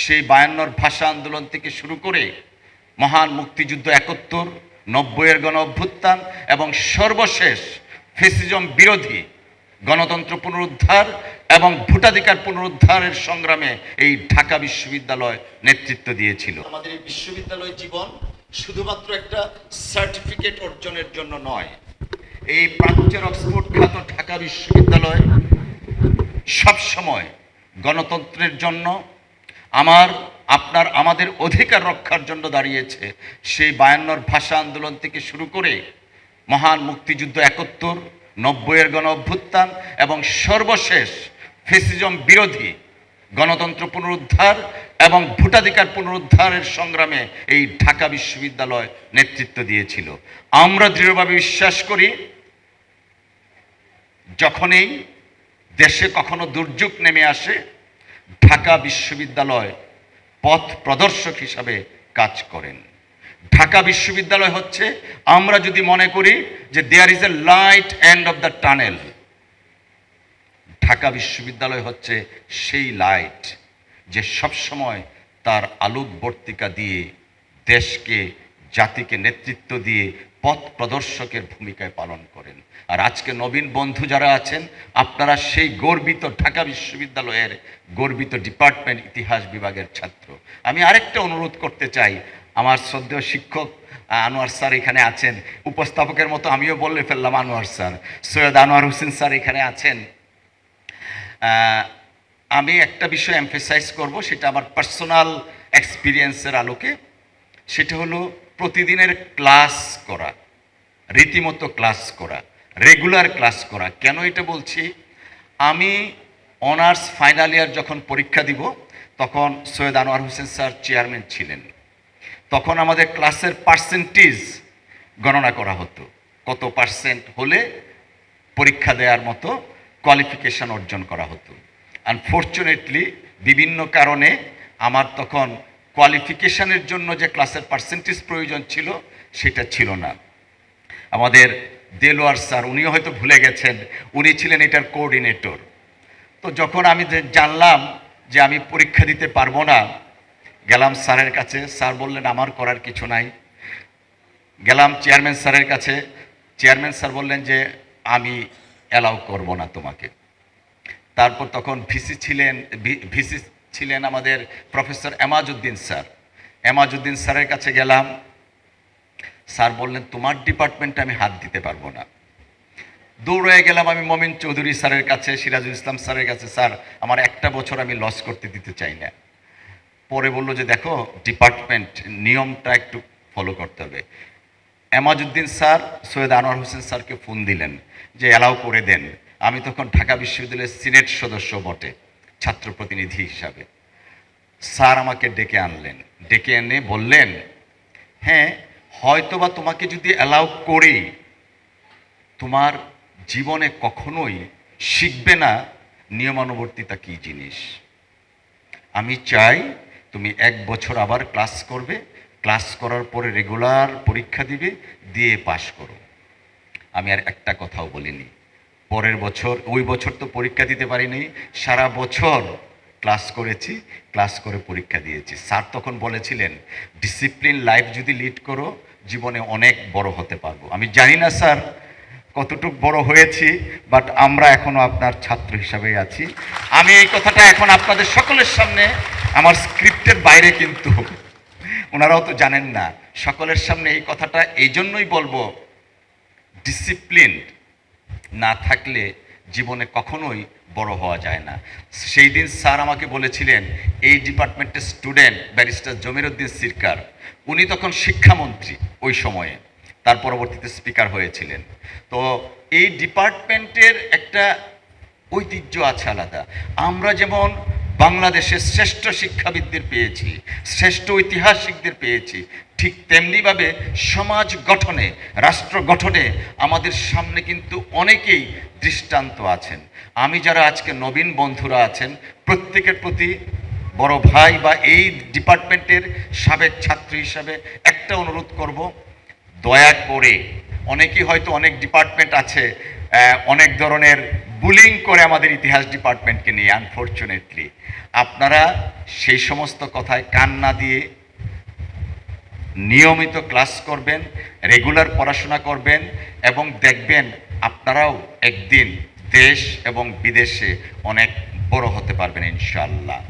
সেই 52 ভাষা আন্দোলন থেকে শুরু করে মহান মুক্তিযুদ্ধ 71, 90-এর গণ অভ্যুত্থান এবং সর্বশেষ ফ্যাসিজম বিরোধী গণতন্ত্র পুনরুদ্ধার এবং ভোটাধিকার পুনরুদ্ধারের সংগ্রামে এই ঢাকা বিশ্ববিদ্যালয় নেতৃত্ব দিয়েছিল। আমাদের এই বিশ্ববিদ্যালয় জীবন শুধুমাত্র একটা সার্টিফিকেট অর্জনের জন্য নয়। এই প্রাচ্যের অক্সফোর্ড খ্যাত ঢাকা বিশ্ববিদ্যালয় সবসময় গণতন্ত্রের জন্য, আমাদের অধিকার রক্ষার জন্য দাঁড়িয়েছে। সেই 52 ভাষা আন্দোলন থেকে শুরু করে মহান মুক্তিযুদ্ধ 71, 90-এর গণ অভ্যুত্থান এবং সর্বশেষ ফ্যাসিজম বিরোধী গণতন্ত্র পুনরুদ্ধার এবং ভোটাধিকার পুনরুদ্ধারের সংগ্রামে এই ঢাকা বিশ্ববিদ্যালয় নেতৃত্ব দিয়েছিল। আমরা দৃঢ়ভাবে বিশ্বাস করি, যখনই দেশে কখনো দুর্যোগ নেমে আসে, ঢাকা বিশ্ববিদ্যালয় পথ প্রদর্শক হিসাবে কাজ করেন। ঢাকা বিশ্ববিদ্যালয় হচ্ছে, আমরা যদি মনে করি যে there is a light end of the tunnel, Dhaka বিশ্ববিদ্যালয় হচ্ছে সেই লাইট যে সবসময় তার আলোকবর্তিকা দিয়ে দেশকে, জাতিকে নেতৃত্ব দিয়ে পথ প্রদর্শকের ভূমিকায় পালন করেন। আর আজকে নবীন বন্ধু যারা আছেন, আপনারা সেই গর্বিত ঢাকা বিশ্ববিদ্যালয়ের গর্বিত ডিপার্টমেন্ট ইতিহাস বিভাগের ছাত্র। আমি আরেকটা অনুরোধ করতে চাই, আমার শ্রদ্ধেয় শিক্ষক আনোয়ার স্যার এখানে আছেন, উপস্থাপকের মতো আমিও বলে ফেললাম আনোয়ার স্যার, সৈয়দ আনোয়ার হোসেন স্যার এখানে আছেন। আমি একটা বিষয় এমফেসাইজ করব, সেটা আমার পার্সোনাল এক্সপিরিয়েন্সের আলোকে। সেটা হলো প্রতিদিনের ক্লাস করা, রীতিমতো ক্লাস করা, রেগুলার ক্লাস করা। কেন এটা বলছি? আমি অনার্স ফাইনাল ইয়ার যখন পরীক্ষা দিব, তখন সৈয়দ আনোয়ার হোসেন স্যার চেয়ারম্যান ছিলেন। তখন আমাদের ক্লাসের পার্সেন্টেজ গণনা করা হতো, কত পার্সেন্ট হলে পরীক্ষা দেওয়ার মতো কোয়ালিফিকেশন অর্জন করা হতো। আনফর্চুনেটলি বিভিন্ন কারণে আমার তখন কোয়ালিফিকেশনের জন্য যে ক্লাসের পার্সেন্টেজ প্রয়োজন ছিল, সেটা ছিল না। আমাদের দেলোয়ার স্যার, উনিও হয়তো ভুলে গেছেন, উনি ছিলেন এটার কোঅর্ডিনেটর। তো যখন আমি জানলাম যে আমি পরীক্ষা দিতে পারবো না, গেলাম স্যারের কাছে। স্যার বললেন আমার করার কিছু নাই। গেলাম চেয়ারম্যান স্যারের কাছে। চেয়ারম্যান স্যার বললেন যে আমি অ্যালাউ করব না তোমাকে। তারপর তখন ভিসি ছিলেন আমাদের প্রফেসর এমাজউদ্দিন স্যার। এমাজউদ্দিন স্যারের কাছে গেলাম। স্যার বললেন তোমার ডিপার্টমেন্টে আমি হাত দিতে পারবো না। দৌড়ে গেলাম আমি মমিন চৌধুরী স্যারের কাছে, সিরাজুল ইসলাম স্যারের কাছে। স্যার, আমার একটা বছর আমি লস করতে দিতে চাই না। পরে বললো যে দেখো, ডিপার্টমেন্ট নিয়মটা একটু ফলো করতে হবে। এমাজউদ্দিন স্যার সৈয়দ আনোয়ার হোসেন স্যারকে ফোন দিলেন যে অ্যালাউ করে দেন। আমি তখন ঢাকা বিশ্ববিদ্যালয়ের সিনেট সদস্য বটে, ছাত্র প্রতিনিধি হিসাবে। স্যার আমাকে ডেকে আনলেন, ডেকে এনে বললেন, হ্যাঁ হয়তোবা তোমাকে যদি অ্যালাউ করি, তোমার জীবনে কখনোই শিখবে না নিয়মানুবর্তিতা কী জিনিস। আমি চাই তুমি 1 বছর আবার ক্লাস করবে, ক্লাস করার পরে রেগুলার পরীক্ষা দিবে, দিয়ে পাশ করো। আমি আর একটা কথাও বলিনি। পরের বছর, ওই বছর তো পরীক্ষা দিতে পারিনি, সারা বছর ক্লাস করেছি, ক্লাস করে পরীক্ষা দিয়েছি। স্যার তখন বলেছিলেন, ডিসিপ্লিন লাইফ যদি লিড করো, জীবনে অনেক বড় হতে পারবো। আমি জানি না স্যার কতটুকু বড় হয়েছি, বাট আমরা এখনো আপনার ছাত্র হিসাবেই আছি। আমি এই কথাটা এখন আপনাদের সকলের সামনে, আমার স্ক্রিপ্টের বাইরে, কিন্তু ওনারাও তো জানেন না, সকলের সামনে এই কথাটা এই জন্যই বলবো, ডিসিপ্লিন না থাকলে জীবনে কখনোই বড় হওয়া যায় না। সেই দিন স্যার আমাকে বলেছিলেন, এই ডিপার্টমেন্টের স্টুডেন্ট ব্যারিস্টার জমিরুদ্দিন সিরকার, উনি তখন শিক্ষামন্ত্রী ওই সময়ে, তার পরবর্তীতে স্পিকার হয়েছিলেন। তো এই ডিপার্টমেন্টের একটা ঐতিহ্য আছে আলাদা। আমরা যেমন বাংলাদেশের শ্রেষ্ঠ শিক্ষাবিদদের পেয়েছি, শ্রেষ্ঠ ঐতিহাসিকদের পেয়েছি, ঠিক তেমনিভাবে সমাজ গঠনে, রাষ্ট্র গঠনে আমাদের সামনে কিন্তু অনেকেই দৃষ্টান্ত আছেন। আমি যারা আজকে নবীন বন্ধুরা আছেন, প্রত্যেকের প্রতি বড় ভাই বা এই ডিপার্টমেন্টের সাবেক ছাত্র হিসাবে একটা অনুরোধ করব, দয়া করে, অনেকেই হয়তো অনেক ডিপার্টমেন্ট আছে, অনেক ধরনের বুলিং করে আমাদের ইতিহাস ডিপার্টমেন্টকে নিয়ে, আনফরচুনেটলি আপনারা সেই সমস্ত কথায় কান না দিয়ে নিয়মিত ক্লাস করবেন, রেগুলার পড়াশোনা করবেন এবং দেখবেন আপনারাও একদিন দেশ এবং বিদেশে অনেক বড় হতে পারবেন ইনশাআল্লাহ।